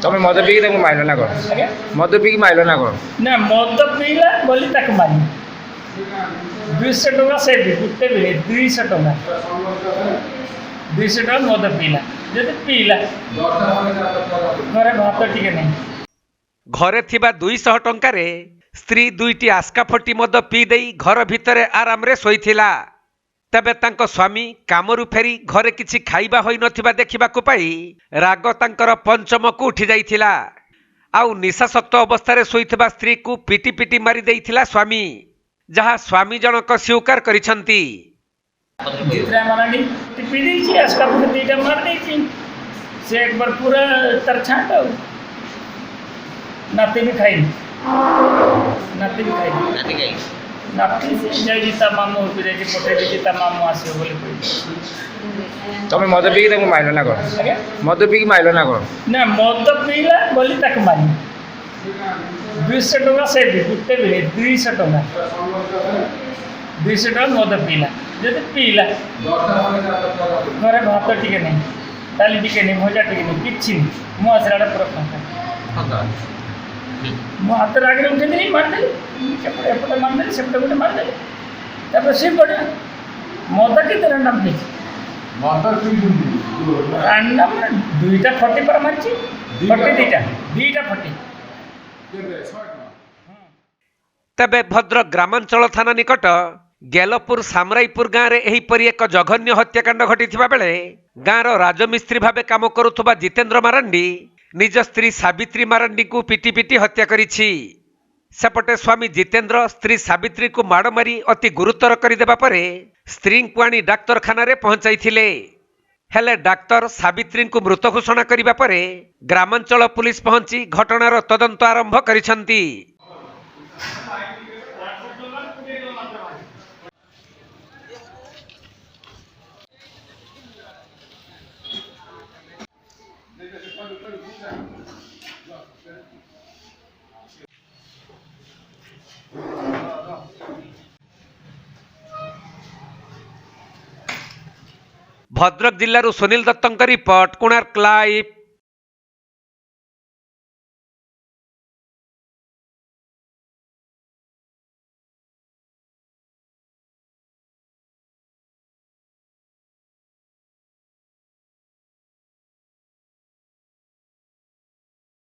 তুমি মদ পিকি তাকে মাইল না কর মদ পিকি মাইল না কর না মদ পিইলা বলি তাকে মারি 200 টাকা সে গুটে বেলে 200 টাকা 200 টাকা মদ পিইলা যদি পিইলা ঘরে ভাত টিকে নাই ঘরে থিবা 200 টঙ্কারে স্ত্ରୀ দুইটি আস্କା ଫଟି ମଦ ପିଇ ଦେଇ ଘର ଭିତରେ ଆରାମରେ ଶୋଇଥିଲା। ତେବେ ତାଙ୍କ ସ୍ୱାମୀ କାମରୁ ଫେରି ଘରେ କିଛି ଖାଇବା ହୋଇନଥିବା ଦେଖିବାକୁ ପାଇ ରାଗ ତାଙ୍କର ପଞ୍ଚମକୁ ଉଠି ଯାଇଥିଲା। ଆଉ ନିଶାସକ୍ତ ଅବସ୍ଥାରେ ଶୋଇଥିବା ସ୍ତ୍ରୀକୁ ପିଟି ପିଟି ମାରି ଦେଇଥିଲା ସ୍ୱାମୀ, ଯାହା ସ୍ୱାମୀ ଜଣକ ସ୍ୱୀକାର କରିଛନ୍ତି। जितना मारनी पी दी आस्का फटी दीटा मार दी से एक बार पूरा तर छाट नाती भी खाई नाती भी खाई नाती से जय जीता मामू फिर पटे जीता मामू आसे बोले তুমি মদ পিকি তাকে মাইল না কর মদ পিকি মাইল না কর ना मद पीला बोली तक मारी 200 टाका से गुटे बेले 200 टाका 200 टाका मद पीला যদি ପିଇଲା ଘରେ ଭାତ ଟିକେ ନାହିଁ ଡାଲି ଟିକେ ନାହିଁ ଭଜା ଟିକେ ନାହିଁ କିଛି ନାହିଁ ମୋ ଆସିଲା ପୁରା ଫାଙ୍କା ମୋ ହାତରେ ଆଗରେ ଉଠେଇଦେଲି ମାରିଦେଲି ସେପଟେ ଏପଟେ ମାରିଦେଲି ସେପଟେ ଗୋଟେ ମାରିଦେଲି ତାପରେ ସେ ପଡ଼ିଲା ମଦ କେତେ ରାଣ୍ଡାମ ପିଇଛି ରାଣ୍ଡାମ ଦୁଇଟା ଫଟି ପରା ମାରିଛି ଫଟି ଦୁଇଟା ଫଟି ତେବେ ଭଦ୍ରକ ଗ୍ରାମାଞ୍ଚଳ ଥାନା ନିକଟ ଗେଲପୁର ସାମରାଇପୁର ଗାଁରେ ଏହିପରି ଏକ ଜଘନ୍ୟ ହତ୍ୟାକାଣ୍ଡ ଘଟିଥିବା ବେଳେ ଗାଁର ରାଜମିସ୍ତ୍ରୀ ଭାବେ କାମ କରୁଥିବା ଜିତେନ୍ଦ୍ର ମାରାଣ୍ଡି ନିଜ ସ୍ତ୍ରୀ ସାବିତ୍ରୀ ମାରାଣ୍ଡିଙ୍କୁ ପିଟି ପିଟି ହତ୍ୟା କରିଛି। ସେପଟେ ସ୍ୱାମୀ ଜିତେନ୍ଦ୍ର ସ୍ତ୍ରୀ ସାବିତ୍ରୀକୁ ମାଡ଼ ମାରି ଅତି ଗୁରୁତର କରିଦେବା ପରେ ସ୍ତ୍ରୀଙ୍କୁ ଆଣି ଡାକ୍ତରଖାନାରେ ପହଞ୍ଚାଇଥିଲେ। ହେଲେ ଡାକ୍ତର ସାବିତ୍ରୀଙ୍କୁ ମୃତ ଘୋଷଣା କରିବା ପରେ ଗ୍ରାମାଞ୍ଚଳ ପୁଲିସ ପହଞ୍ଚି ଘଟଣାର ତଦନ୍ତ ଆରମ୍ଭ କରିଛନ୍ତି। ଭଦ୍ରକ ଜିଲ୍ଲାରୁ ସୁନିଲ ଦତ୍ତଙ୍କ ରିପୋର୍ଟ, କୋଣାର୍କ ଲାଇଭ୍।